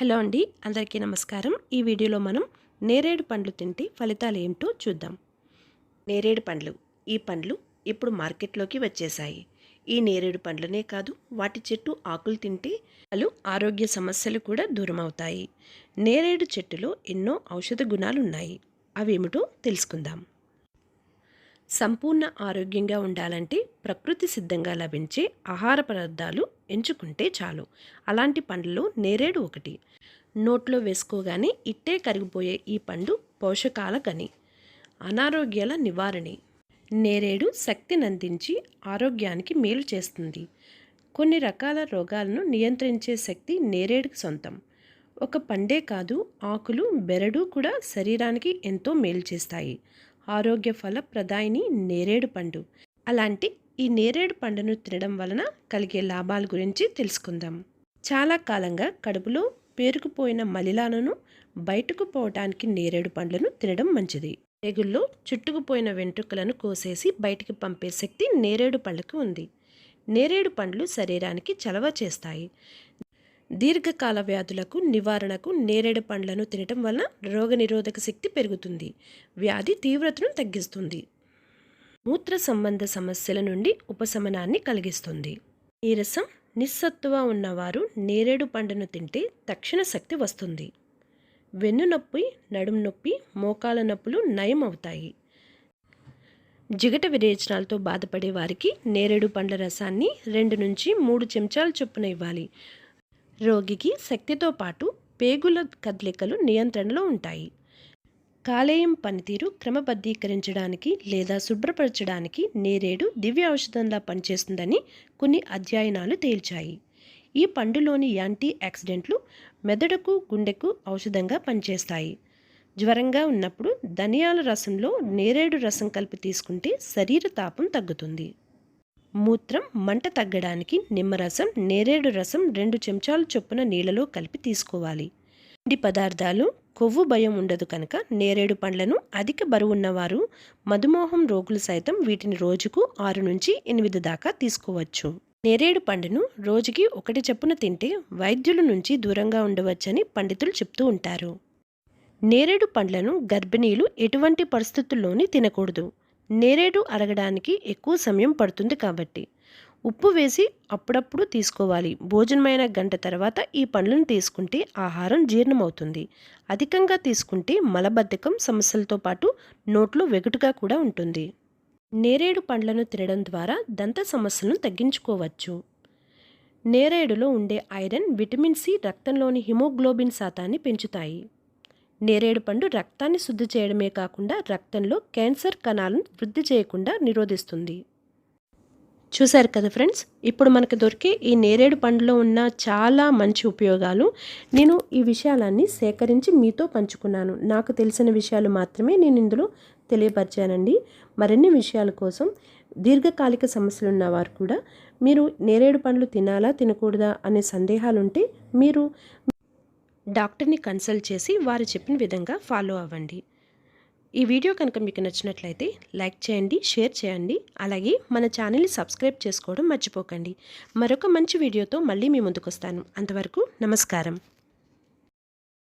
Hello అండి, అందరికీ నమస్కారం. ఈ వీడియోలో మనం నేరేడు పండ్లు తింటే ఫలితాలు ఏమిటో చూద్దాం. నేరేడు పండ్లు. ఈ పండ్లు ఇప్పుడు మార్కెట్లోకి వచ్చేసాయి. ఈ నేరేడు పండ్లనే కాదు, వాటి చెట్టు ఆకులు తింటే పలు ఆరోగ్య సమస్యలు కూడా దూరమవుతాయి. నేరేడు చెట్టులో ఎన్నో ఔషధ గుణాలు ఉన్నాయి. అవేమిటో తెలుసుకుందాం. సంపూర్ణ ఆరోగ్యంగా ఉండాలంటే ప్రకృతి సిద్ధంగా లభించే ఆహార పదార్థాలు ఎంచుకుంటే చాలు. అలాంటి పండ్లలో నేరేడు ఒకటి. నోట్లో వేసుకోగానే ఇట్టే కరిగిపోయే ఈ పండు పోషకాల గని, అనారోగ్యాల నివారణి. నేరేడు శక్తిని అందించి ఆరోగ్యానికి మేలు చేస్తుంది. కొన్ని రకాల రోగాలను నియంత్రించే శక్తి నేరేడుకి సొంతం. ఒక పండే కాదు, ఆకులు, బెరడు కూడా శరీరానికి ఎంతో మేలు చేస్తాయి. ఆరోగ్య ఫల ప్రదాయిని నేరేడు పండు. అలాంటి ఈ నేరేడు పండును తినడం వలన కలిగే లాభాల గురించి తెలుసుకుందాం. చాలా కాలంగా కడుపులో పేరుకుపోయిన మలిలాలను బయటకు పోవటానికి నేరేడు పండ్లను తినడం మంచిది. పేగుల్లో చుట్టుకుపోయిన వెంట్రుకలను కోసేసి బయటికి పంపే శక్తి నేరేడు పళ్ళకు ఉంది. నేరేడు పండ్లు శరీరానికి చలవ చేస్తాయి. దీర్ఘకాల వ్యాధులకు నివారణకు నేరేడు పండ్లను తినటం వలన రోగనిరోధక శక్తి పెరుగుతుంది. వ్యాధి తీవ్రతను తగ్గిస్తుంది. మూత్ర సంబంధ సమస్యల నుండి ఉపశమనాన్ని కలిగిస్తుంది. నీరసం, నిస్సత్తువ ఉన్నవారు నేరేడు పండును తింటే తక్షణ శక్తి వస్తుంది. వెన్ను నొప్పి, నడుము నొప్పి, మోకాల నొప్పులు నయం అవుతాయి. జిగట విరేచనాలతో బాధపడే వారికి నేరేడు పండ్ల రసాన్ని 2 నుంచి 3 చెంచాల చొప్పున ఇవ్వాలి. రోగికి శక్తితో పాటు పేగుల కదలికలు నియంత్రణలో ఉంటాయి. కాలేయం పనితీరు క్రమబద్ధీకరించడానికి లేదా శుభ్రపరచడానికి నేరేడు దివ్య ఔషధంలా పనిచేస్తుందని కొన్ని అధ్యయనాలు తేల్చాయి. ఈ పండులోని యాంటీ ఆక్సిడెంట్లు మెదడుకు, గుండెకు ఔషధంగా పనిచేస్తాయి. జ్వరంగా ఉన్నప్పుడు ధనియాల రసంలో నేరేడు రసం కలిపి తీసుకుంటే శరీర తాపం తగ్గుతుంది. మూత్రం మంట తగ్గడానికి నిమ్మరసం, నేరేడు రసం 2 చెంచాల చొప్పున నీళ్ళలో కలిపి తీసుకోవాలి. పిండి పదార్థాలు, కొవ్వు భయం ఉండదు కనుక నేరేడు పండ్లను అధిక బరువున్నవారు, మధుమేహం రోగులు సైతం వీటిని రోజుకు 6 నుంచి 8 దాకా తీసుకోవచ్చు. నేరేడు పండును రోజుకి 1 చొప్పున తింటే వైద్యుల నుంచి దూరంగా ఉండవచ్చని పండితులు చెప్తూ ఉంటారు. నేరేడు పండ్లను గర్భిణీలు ఎటువంటి పరిస్థితుల్లోని తినకూడదు. నేరేడు అరగడానికి ఎక్కువ సమయం పడుతుంది కాబట్టి ఉప్పు వేసి అప్పుడప్పుడు తీసుకోవాలి. భోజనమైన గంట తర్వాత ఈ పండ్లను తీసుకుంటే ఆహారం జీర్ణమవుతుంది. అధికంగా తీసుకుంటే మలబద్ధకం సమస్యలతో పాటు నోట్లో వెగటుగా కూడా ఉంటుంది. నేరేడు పండ్లను తినడం ద్వారా దంత సమస్యలను తగ్గించుకోవచ్చు. నేరేడులో ఉండే ఐరన్, విటమిన్ సి రక్తంలోని హిమోగ్లోబిన్ శాతాన్ని పెంచుతాయి. నేరేడు పండు రక్తాన్ని శుద్ధి చేయడమే కాకుండా రక్తంలో క్యాన్సర్ కణాలను వృద్ధి చేయకుండా నిరోధిస్తుంది. చూశారు కదా ఫ్రెండ్స్, ఇప్పుడు మనకు దొరికే ఈ నేరేడు పండులో ఉన్న చాలా మంచి ఉపయోగాలు నేను ఈ విషయాలన్నీ సేకరించి మీతో పంచుకున్నాను. నాకు తెలిసిన విషయాలు మాత్రమే నేను ఇందులో తెలియపరిచానండి. మరిన్ని విషయాల కోసం దీర్ఘకాలిక సమస్యలు ఉన్నవారు కూడా మీరు నేరేడు పండ్లు తినాలా తినకూడదా అనే సందేహాలుంటే మీరు డాక్టర్ని కన్సల్ట్ చేసి వారు చెప్పిన విధంగా ఫాలో అవ్వండి. ఈ వీడియో కనుక మీకు నచ్చినట్లయితే లైక్ చేయండి, షేర్ చేయండి. అలాగే మన ఛానల్ని సబ్స్క్రైబ్ చేసుకోవడం మర్చిపోకండి. మరొక మంచి వీడియోతో మళ్ళీ మీ ముందుకు వస్తాను. అంతవరకు నమస్కారం.